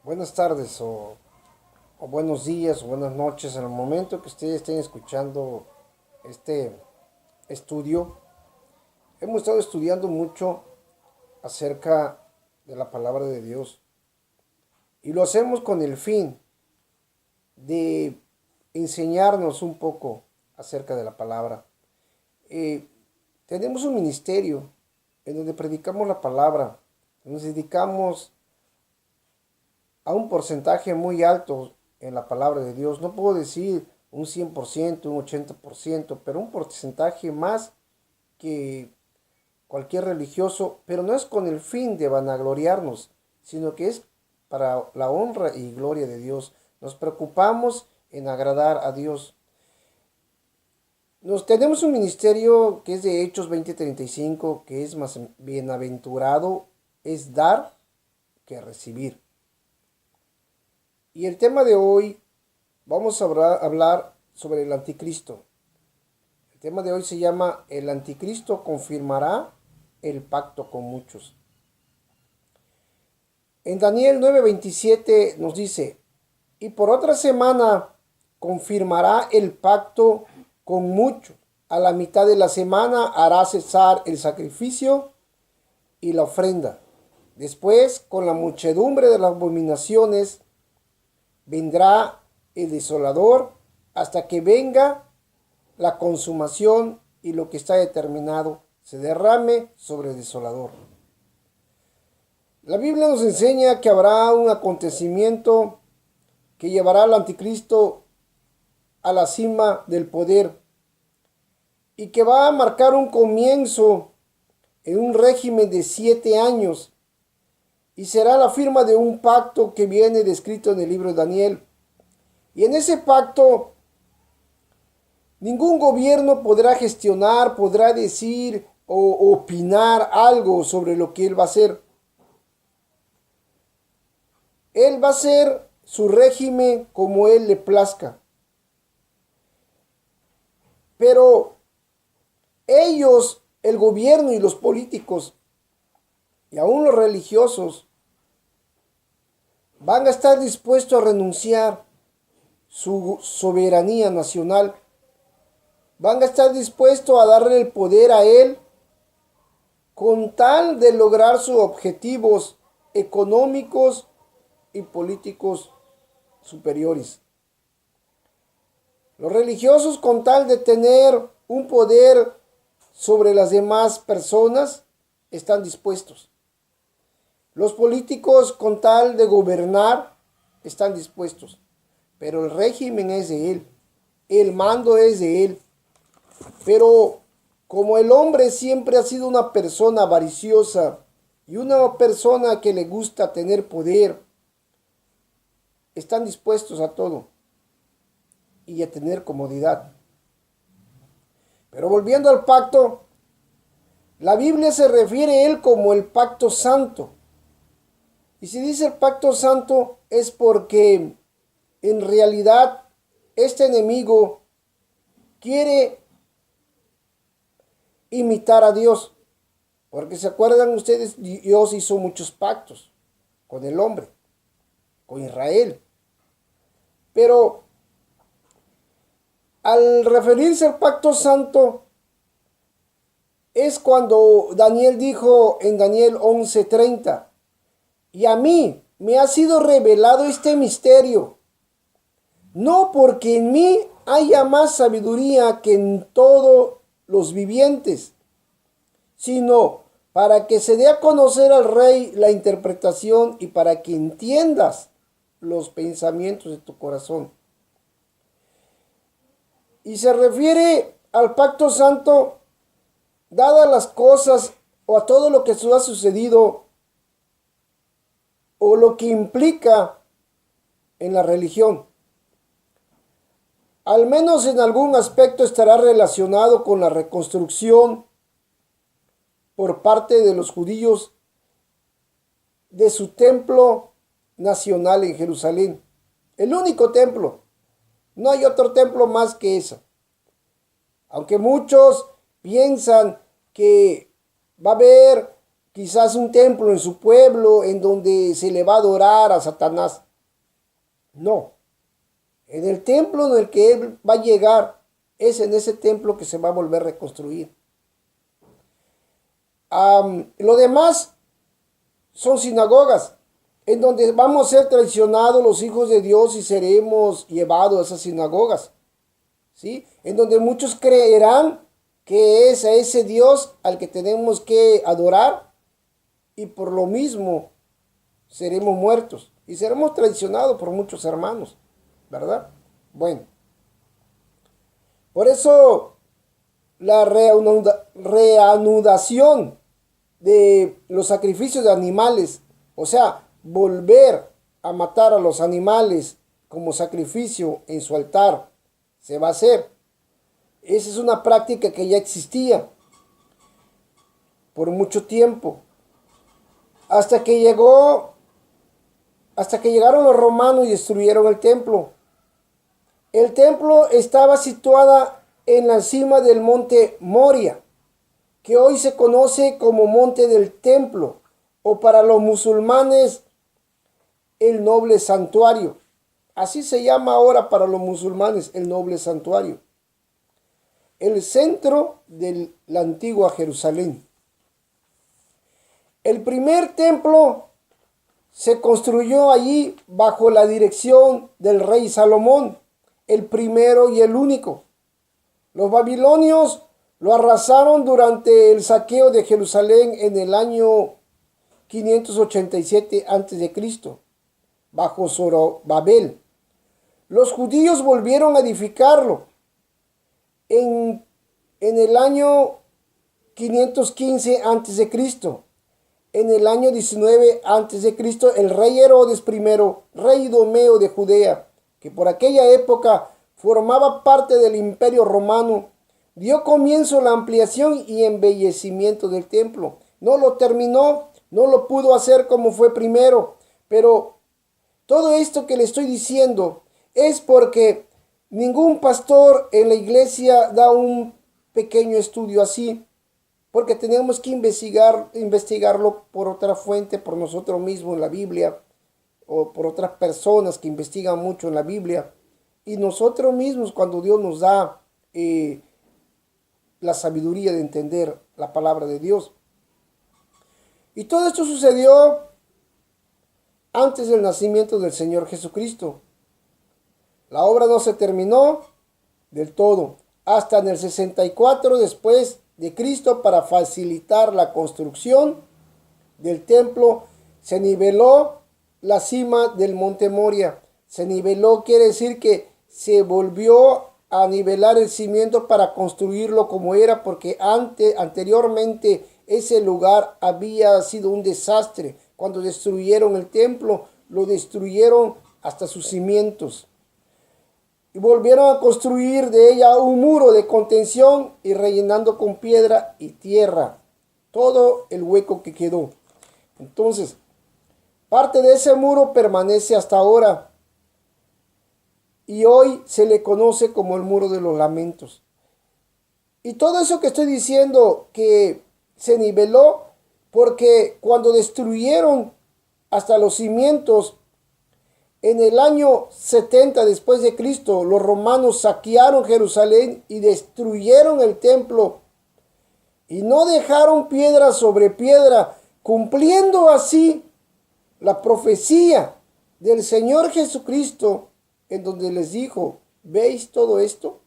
Buenas tardes o buenos días o buenas noches en el momento que ustedes estén escuchando este estudio. Hemos estado estudiando mucho acerca de la palabra de Dios y lo hacemos con el fin de enseñarnos un poco acerca de la palabra. Eh, Tenemos un ministerio en donde predicamos la palabra, nos dedicamos a un porcentaje muy alto en la palabra de Dios. No puedo decir un 100%, un 80%, pero un porcentaje más que cualquier religioso, pero no es con el fin de vanagloriarnos, sino que es para la honra y gloria de Dios. Nos preocupamos en agradar a Dios. Tenemos un ministerio que es de Hechos 20:35, que es más bienaventurado, es dar que recibir. Y el tema de hoy vamos a hablar sobre el anticristo. El tema de hoy se llama El anticristo confirmará el pacto con muchos. En Daniel 9:27 nos dice, y por otra semana confirmará el pacto con muchos. A la mitad de la semana hará cesar el sacrificio y la ofrenda. Después, con la muchedumbre de las abominaciones, vendrá el desolador hasta que venga la consumación y lo que está determinado se derrame sobre el desolador. La Biblia nos enseña que habrá un acontecimiento que llevará al anticristo a la cima del poder y que va a marcar un comienzo en un régimen de 7 años y será la firma de un pacto que viene descrito en el libro de Daniel. Y en ese pacto ningún gobierno podrá gestionar, podrá decir o opinar algo sobre lo que él va a hacer. Él va a hacer su régimen como él le plazca. Pero ellos, el gobierno y los políticos, y aún los religiosos, van a estar dispuestos a renunciar su soberanía nacional. Van a estar dispuestos a darle el poder a él con tal de lograr sus objetivos económicos y políticos superiores. Los religiosos, con tal de tener un poder sobre las demás personas, están dispuestos. Los políticos, con tal de gobernar, están dispuestos. Pero el régimen es de él. El mando es de él. Pero como el hombre siempre ha sido una persona avariciosa y una persona que le gusta tener poder, están dispuestos a todo y a tener comodidad. Pero volviendo al pacto, la Biblia se refiere a él como el pacto santo. Y si dice el pacto santo es porque en realidad este enemigo quiere imitar a Dios. Porque se acuerdan ustedes, Dios hizo muchos pactos con el hombre, con Israel. Pero al referirse al pacto santo, es cuando Daniel dijo en Daniel 11:30, y a mí me ha sido revelado este misterio, no porque en mí haya más sabiduría que en todos los vivientes, sino para que se dé a conocer al rey la interpretación y para que entiendas los pensamientos de tu corazón. Y se refiere al pacto santo, dadas las cosas o a todo lo que ha sucedido o lo que implica en la religión. Al menos en algún aspecto estará relacionado con la reconstrucción por parte de los judíos de su templo nacional en Jerusalén. El único templo. No hay otro templo más que ese. Aunque muchos piensan que va a haber quizás un templo en su pueblo en donde se le va a adorar a Satanás. No, en el templo en el que él va a llegar, es en ese templo que se va a volver a reconstruir. Lo demás son sinagogas, en donde vamos a ser traicionados los hijos de Dios y seremos llevados a esas sinagogas, ¿sí? En donde muchos creerán que es a ese Dios al que tenemos que adorar y por lo mismo seremos muertos y seremos traicionados por muchos hermanos, ¿verdad? Bueno, por eso la reanudación de los sacrificios de animales, o sea, volver a matar a los animales como sacrificio en su altar, se va a hacer. Esa es una práctica que ya existía por mucho tiempo, hasta que llegaron los romanos y destruyeron el templo. El templo estaba situada en la cima del monte Moria, que hoy se conoce como Monte del Templo, o para los musulmanes, el Noble Santuario. Así se llama ahora para los musulmanes, el Noble Santuario. El centro de la antigua Jerusalén. El primer templo se construyó allí bajo la dirección del rey Salomón, el primero y el único. Los babilonios lo arrasaron durante el saqueo de Jerusalén en el año 587 a.C., bajo Zorobabel. Los judíos volvieron a edificarlo en el año 515 a.C. En el año 19 a.C., el rey Herodes I, rey idumeo de Judea, que por aquella época formaba parte del Imperio Romano, dio comienzo a la ampliación y embellecimiento del templo. No lo terminó, no lo pudo hacer como fue primero, pero todo esto que le estoy diciendo es porque ningún pastor en la iglesia da un pequeño estudio así, porque tenemos que investigarlo por otra fuente, por nosotros mismos en la Biblia, o por otras personas que investigan mucho en la Biblia, y nosotros mismos cuando Dios nos da la sabiduría de entender la palabra de Dios. Y todo esto sucedió antes del nacimiento del Señor Jesucristo. La obra no se terminó del todo hasta en el 64 después de Cristo. Para facilitar la construcción del templo se niveló la cima del monte Moria. Se niveló quiere decir que se volvió a nivelar el cimiento para construirlo como era, porque anteriormente ese lugar había sido un desastre. Cuando destruyeron el templo, lo destruyeron hasta sus cimientos. Y volvieron a construir de ella un muro de contención y rellenando con piedra y tierra todo el hueco que quedó. Entonces, parte de ese muro permanece hasta ahora. Y hoy se le conoce como el Muro de los Lamentos. Y todo eso que estoy diciendo que se niveló porque cuando destruyeron hasta los cimientos, en el año 70 después de Cristo, los romanos saquearon Jerusalén y destruyeron el templo. Y no dejaron piedra sobre piedra, cumpliendo así la profecía del Señor Jesucristo, en donde les dijo, ¿veis todo esto?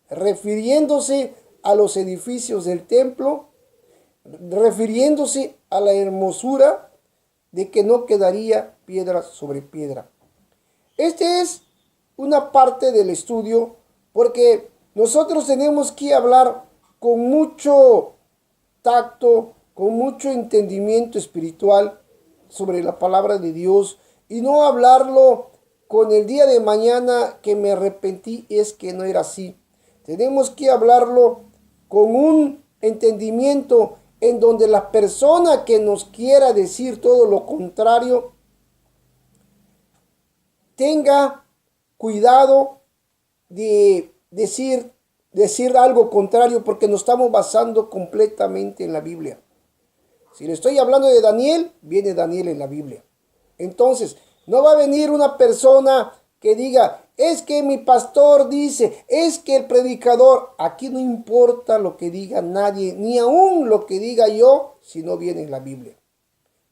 Refiriéndose a los edificios del templo, refiriéndose a la hermosura de que no quedaría piedra sobre piedra. Este es una parte del estudio, porque nosotros tenemos que hablar con mucho tacto, con mucho entendimiento espiritual sobre la palabra de Dios, y no hablarlo con el día de mañana que me arrepentí, es que no era así. Tenemos que hablarlo con un entendimiento en donde la persona que nos quiera decir todo lo contrario tenga cuidado de decir algo contrario, porque nos estamos basando completamente en la Biblia. Si le estoy hablando de Daniel, viene Daniel en la Biblia. Entonces, no va a venir una persona que diga, es que mi pastor dice, es que el predicador, aquí no importa lo que diga nadie, ni aún lo que diga yo, si no viene en la Biblia.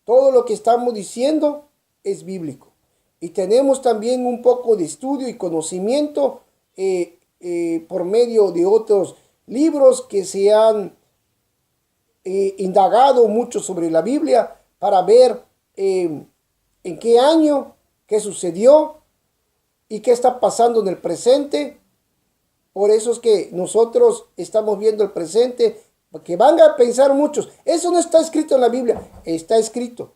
Todo lo que estamos diciendo es bíblico. Y tenemos también un poco de estudio y conocimiento por medio de otros libros que se han indagado mucho sobre la Biblia para ver en qué año, qué sucedió y qué está pasando en el presente. Por eso es que nosotros estamos viendo el presente, porque van a pensar muchos, eso no está escrito en la Biblia. Está escrito,